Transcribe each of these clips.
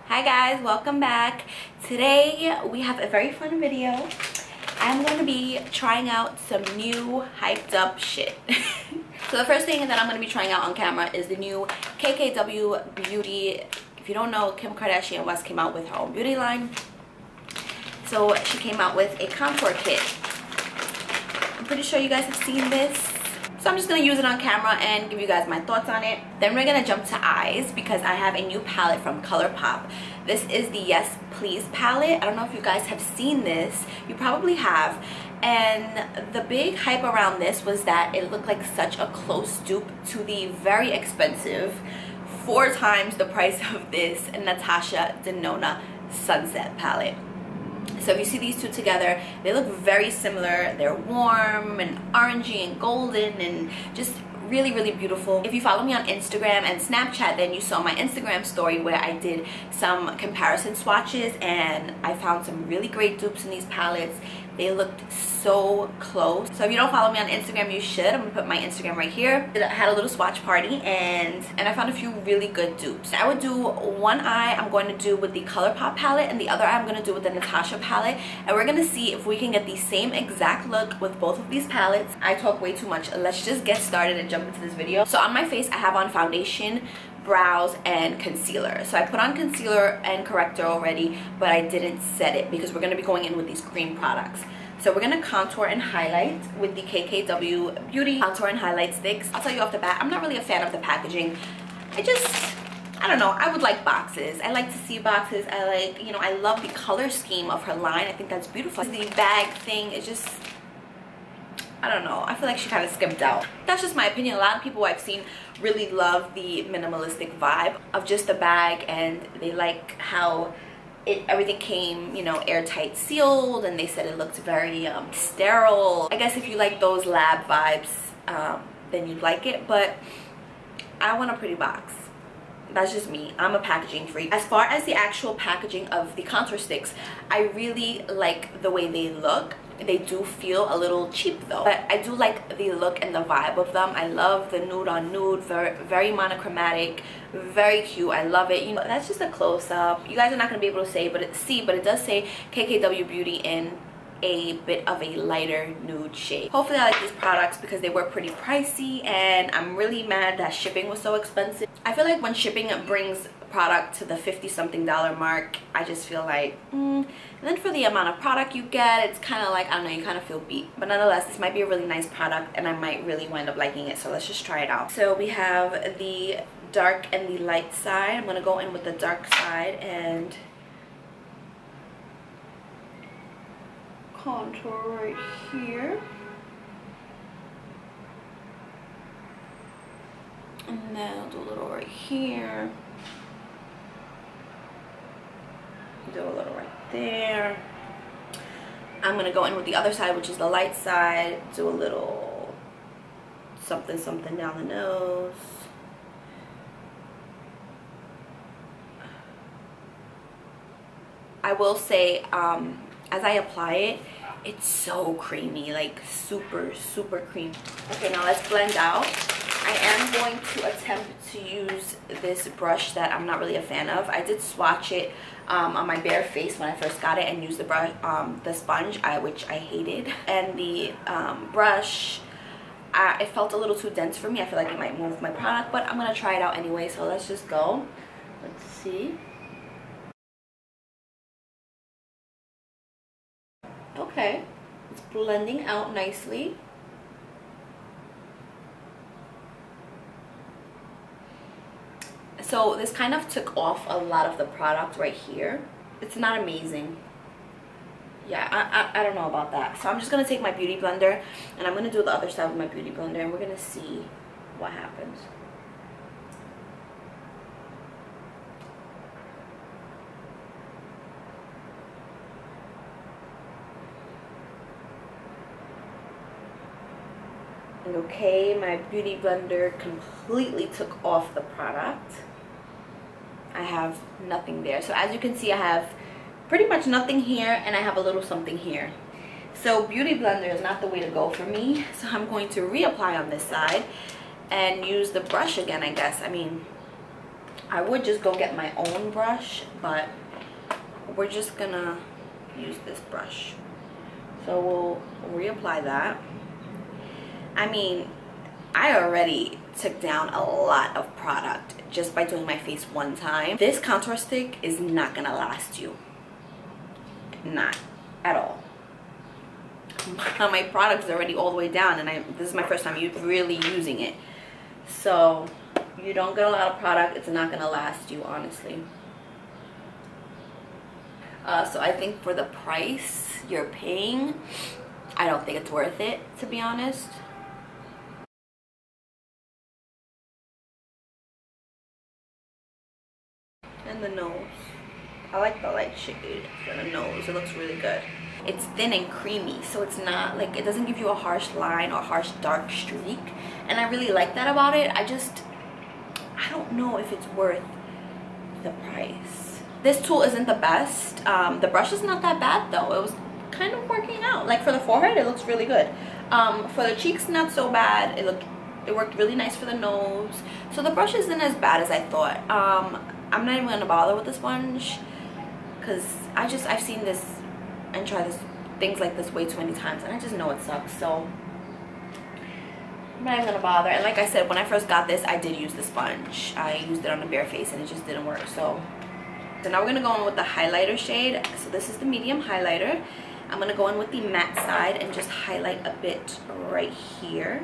Hi guys, welcome back. Today we have a very fun video. I'm going to be trying out some new hyped up shit. So the first thing that I'm going to be trying out on camera is the new KKW Beauty. If you don't know, Kim Kardashian West came out with her own beauty line. So she came out with a contour kit. I'm pretty sure you guys have seen this. So I'm just going to use it on camera and give you guys my thoughts on it. Then we're going to jump to eyes because I have a new palette from ColourPop. This is the Yes Please palette. I don't know if you guys have seen this. You probably have. And the big hype around this was that it looked like such a close dupe to the very expensive, 4 times the price of this Natasha Denona Sunset palette. So if you see these two together, they look very similar. They're warm and orangey and golden and just really beautiful. If you follow me on Instagram and Snapchat, then you saw my Instagram story where I did some comparison swatches and I found some really great dupes in these palettes. They looked so close. So if you don't follow me on Instagram, you should. I'm gonna put my Instagram right here. I had a little swatch party and I found a few really good dupes. I would do one eye I'm going to do with the ColourPop palette and the other eye I'm going to do with the Natasha palette. And we're going to see if we can get the same exact look with both of these palettes. I talk way too much. Let's just get started and jump into this video. So on my face, I have on foundation, brows, and concealer. So I put on concealer and corrector already, but I didn't set it because we're going to be going in with these cream products. So we're going to contour and highlight with the KKW Beauty contour and highlight sticks. I'll tell you off the bat, I'm not really a fan of the packaging. I don't know, I would like boxes. I like to see boxes. I like, you know, I love the color scheme of her line. I think that's beautiful. The bag thing is just, I don't know, I feel like she kind of skimped out. That's just my opinion. A lot of people I've seen really love the minimalistic vibe of just the bag, and they like how everything came, you know, airtight sealed, and they said it looked very sterile. I guess if you like those lab vibes, then you'd like it, but I want a pretty box. That's just me. I'm a packaging freak. As far as the actual packaging of the contour sticks, I really like the way they look. They do feel a little cheap though, but I do like the look and the vibe of them. I love the nude on nude, very monochromatic, very cute. I love it. You know, that's just a close-up. You guys are not going to be able to say, but it does say KKW Beauty in a bit of a lighter nude shade. Hopefully I like these products because they were pretty pricey, and I'm really mad that shipping was so expensive. I feel like when shipping brings product to the $50-something mark, I just feel like and then for the amount of product you get, it's kind of like, I don't know, you kind of feel beat. But nonetheless, this might be a really nice product and I might really wind up liking it, so let's just try it out. So we have the dark and the light side. I'm gonna go in with the dark side and contour right here, and then I'll do a little right here, do a little right there. I'm gonna go in with the other side, which is the light side, do a little something down the nose. I will say, as I apply it, it's so creamy, like super creamy. Okay, now let's blend out. I am going to attempt to use this brush that I'm not really a fan of. I did swatch it on my bare face when I first got it and used the brush, the sponge, which I hated. And the brush, it felt a little too dense for me. I feel like it might move my product, but I'm gonna try it out anyway. So let's just go. Let's see. Okay, it's blending out nicely. So this kind of took off a lot of the product right here. It's not amazing. Yeah, I don't know about that. So I'm just going to take my beauty blender and I'm going to do the other side with my beauty blender and we're going to see what happens. Okay, my beauty blender completely took off the product. I have nothing there. So as you can see, I have pretty much nothing here and I have a little something here. So beauty blender is not the way to go for me. So I'm going to reapply on this side and use the brush again, I guess. I mean, I would just go get my own brush, but we're just gonna use this brush. So we'll reapply that. I mean, I already took down a lot of product just by doing my face one time. This contour stick is not gonna last you. Not at all. My product is already all the way down, and this is my first time really using it. So you don't get a lot of product, it's not gonna last you, honestly. So I think for the price you're paying, I don't think it's worth it, to be honest. And the nose, I like the light shade for the nose. It looks really good. It's thin and creamy, so it's not like, it doesn't give you a harsh line or harsh dark streak, and I really like that about it. I don't know if it's worth the price. This tool isn't the best. The brush is not that bad though. It was kind of working out. Like for the forehead, it looks really good. For the cheeks, not so bad. It worked really nice for the nose. So the brush isn't as bad as I thought. I'm not even gonna bother with the sponge because I've seen this and tried things like this way too many times, and I just know it sucks. So I'm not even gonna bother. And like I said, when I first got this, I did use the sponge. I used it on a bare face and it just didn't work. So now we're gonna go in with the highlighter shade. So this is the medium highlighter. I'm gonna go in with the matte side and just highlight a bit right here,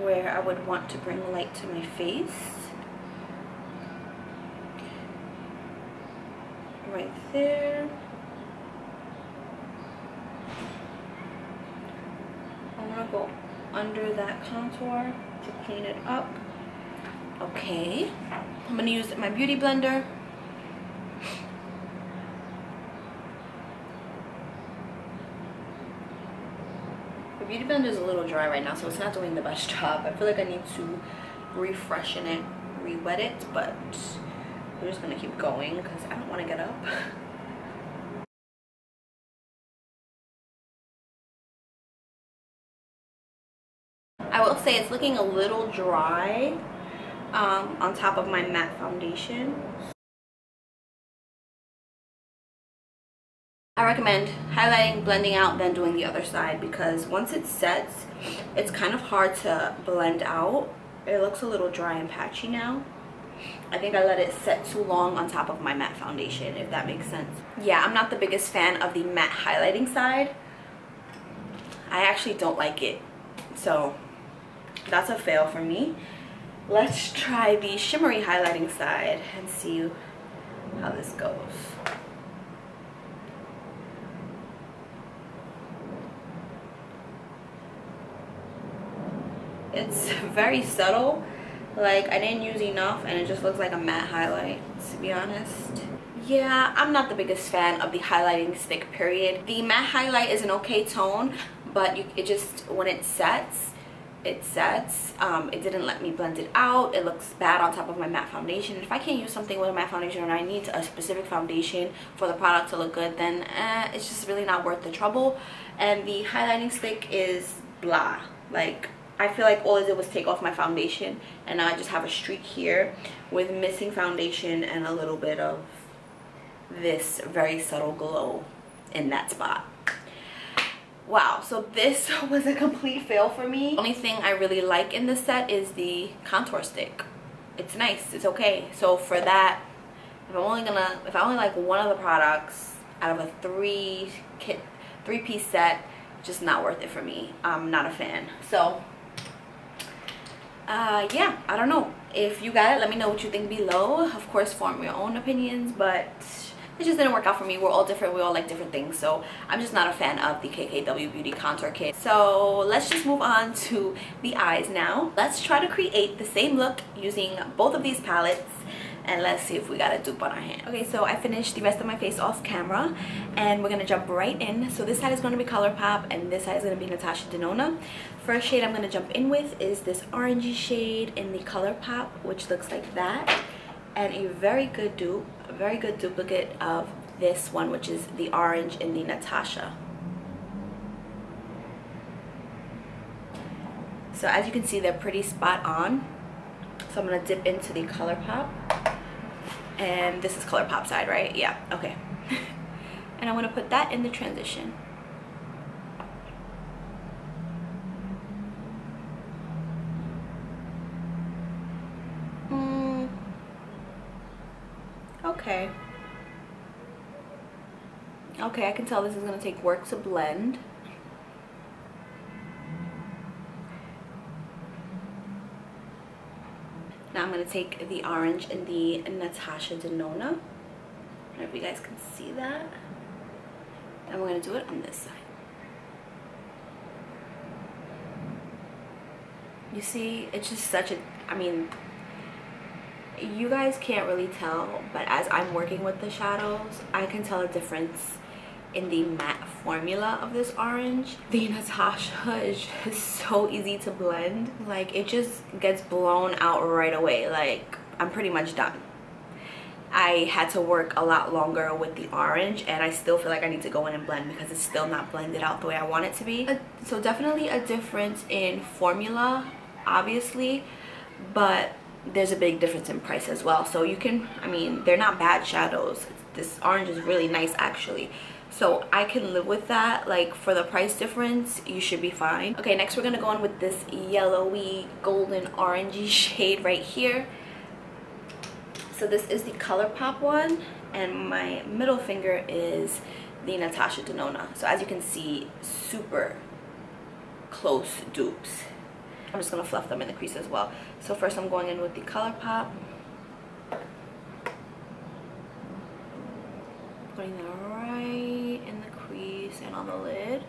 where I would want to bring light to my face. Right there. I'm gonna go under that contour to clean it up. Okay, I'm gonna use my beauty blender. The beauty blender is a little dry right now, so it's not doing the best job. I feel like I need to refreshen it, re-wet it, but we're just gonna keep going because I don't want to get up. I will say it's looking a little dry on top of my matte foundation. I recommend highlighting, blending out, then doing the other side, because once it sets, it's kind of hard to blend out. It looks a little dry and patchy now. I think I let it set too long on top of my matte foundation, if that makes sense. Yeah, I'm not the biggest fan of the matte highlighting side. I actually don't like it. So that's a fail for me. Let's try the shimmery highlighting side and see how this goes. It's very subtle. Like, I didn't use enough and it just looks like a matte highlight, to be honest. Yeah, I'm not the biggest fan of the highlighting stick, period. The matte highlight is an okay tone, but it just, when it sets, it sets. It didn't let me blend it out. It looks bad on top of my matte foundation. If I can't use something with a matte foundation and I need a specific foundation for the product to look good, then it's just really not worth the trouble. And the highlighting stick is blah. Like, I feel like all I did was take off my foundation, and now I just have a streak here with missing foundation and a little bit of this very subtle glow in that spot. Wow, so this was a complete fail for me. The only thing I really like in this set is the contour stick. It's nice, it's okay. So for that, if I only like one of the products out of a three-piece set, just not worth it for me. I'm not a fan. So yeah, I don't know. If you got it, let me know what you think below. Of course, form your own opinions, but it just didn't work out for me. We're all different, we all like different things, so I'm just not a fan of the KKW Beauty contour kit. So let's just move on to the eyes now. Let's try to create the same look using both of these palettes, and let's see if we got a dupe on our hand. Okay, so I finished the rest of my face off camera, and we're gonna jump right in. So this side is gonna be ColourPop, and this side is gonna be Natasha Denona. First shade I'm gonna jump in with is this orangey shade in the ColourPop, which looks like that, and a very good dupe, a very good duplicate of this one, which is the orange in the Natasha. So as you can see, they're pretty spot on. So I'm gonna dip into the ColourPop, and this is ColourPop side, right? Yeah, okay. And I'm gonna put that in the transition. Okay. Okay, I can tell this is gonna take work to blend. Now I'm going to take the orange in the Natasha Denona. I don't know if you guys can see that. And we're going to do it on this side. You see, it's just such a, I mean, you guys can't really tell, but as I'm working with the shadows, I can tell a difference in the matte formula of this orange. The Natasha is just so easy to blend. Like, it just gets blown out right away. Like, I'm pretty much done. I had to work a lot longer with the orange, and I still feel like I need to go in and blend because it's still not blended out the way I want it to be. So definitely a difference in formula, obviously, but there's a big difference in price as well. So you can, I mean, they're not bad shadows. This orange is really nice actually. So I can live with that. Like, for the price difference, you should be fine. Okay, next we're gonna go on with this yellowy golden orangey shade right here. So this is the ColourPop one, and my middle finger is the Natasha Denona. So as you can see, super close dupes. I'm just gonna fluff them in the crease as well. So first I'm going in with the ColourPop. Putting that right in the crease and on the lid.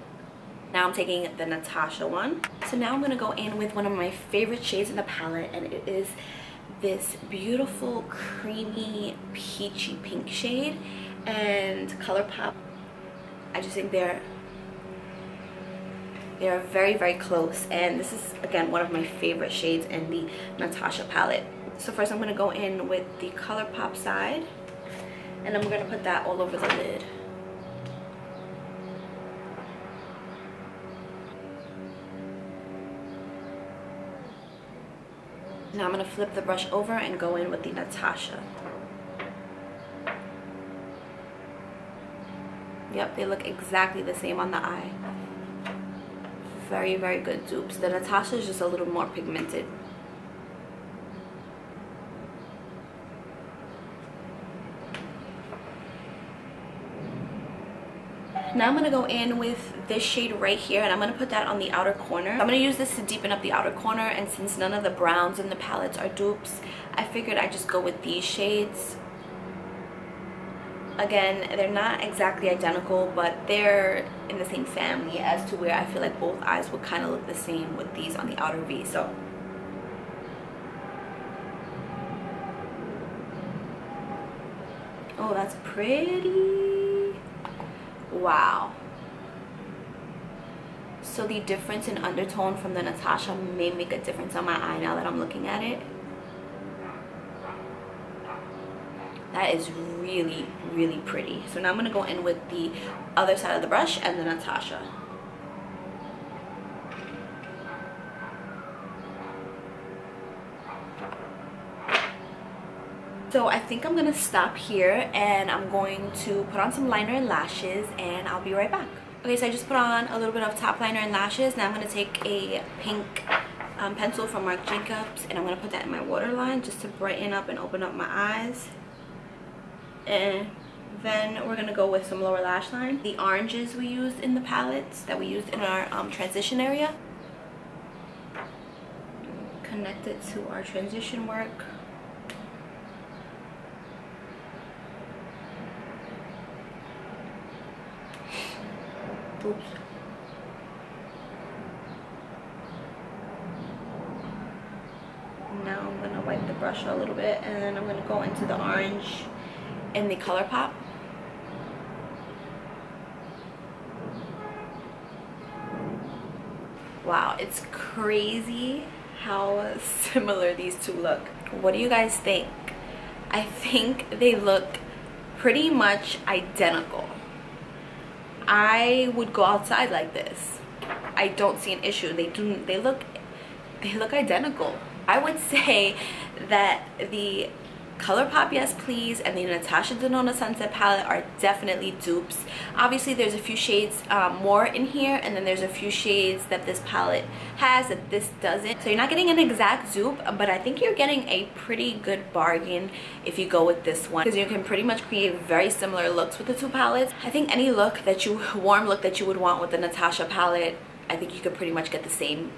Now I'm taking the Natasha one. So now I'm gonna go in with one of my favorite shades in the palette, and it is this beautiful creamy peachy pink shade. And ColourPop, I just think they're very, very close, and this is again one of my favorite shades in the Natasha palette. So first I'm gonna go in with the ColourPop side, and I'm gonna put that all over the lid. Now I'm gonna flip the brush over and go in with the Natasha. Yep, they look exactly the same on the eye. Very, very good dupes. The Natasha is just a little more pigmented. Now I'm going to go in with this shade right here, and I'm going to put that on the outer corner. I'm going to use this to deepen up the outer corner, and since none of the browns in the palettes are dupes, I figured I'd just go with these shades. Again, they're not exactly identical, but they're in the same family as to where I feel like both eyes would kind of look the same with these on the outer V. So oh, that's pretty. Wow. So the difference in undertone from the Natasha may make a difference on my eye now that I'm looking at it. That is really, really pretty. So now I'm going to go in with the other side of the brush and the Natasha. So I think I'm going to stop here, and I'm going to put on some liner and lashes, and I'll be right back. Okay, so I just put on a little bit of top liner and lashes. Now I'm going to take a pink pencil from Marc Jacobs, and I'm going to put that in my waterline just to brighten up and open up my eyes. And then we're going to go with some lower lash line. The oranges we used in the palettes that we used in our transition area. Connect it to our transition work. Oops. Now I'm going to wipe the brush a little bit, and then I'm going to go into the orange in the ColourPop. Wow, it's crazy how similar these two look. What do you guys think? I think they look pretty much identical. I would go outside like this. I don't see an issue. They look they look identical. I would say that the ColourPop Yes Please and the Natasha Denona Sunset palette are definitely dupes. Obviously there's a few shades more in here, and then there's a few shades that this palette has that this doesn't. So you're not getting an exact dupe, but I think you're getting a pretty good bargain if you go with this one, because you can pretty much create very similar looks with the two palettes. I think any look that you, warm look that you would want with the Natasha palette, I think you could pretty much get the same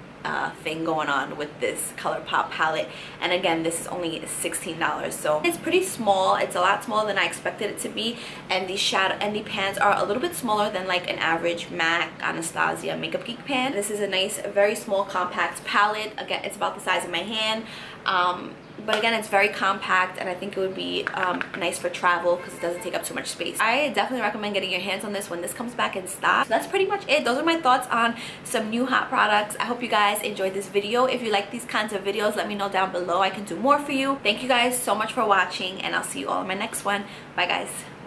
thing going on with this ColourPop palette. And again, this is only $16, so it's pretty small. It's a lot smaller than I expected it to be, and these shadow and the pans are a little bit smaller than like an average MAC Anastasia Makeup Geek pan. This is a nice, very small, compact palette. Again, it's about the size of my hand. But again, it's very compact, and I think it would be nice for travel because it doesn't take up too much space. I definitely recommend getting your hands on this when this comes back in stock. So that's pretty much it. Those are my thoughts on some new hot products. I hope you guys enjoyed this video. If you like these kinds of videos, let me know down below. I can do more for you. Thank you guys so much for watching, and I'll see you all in my next one. Bye guys.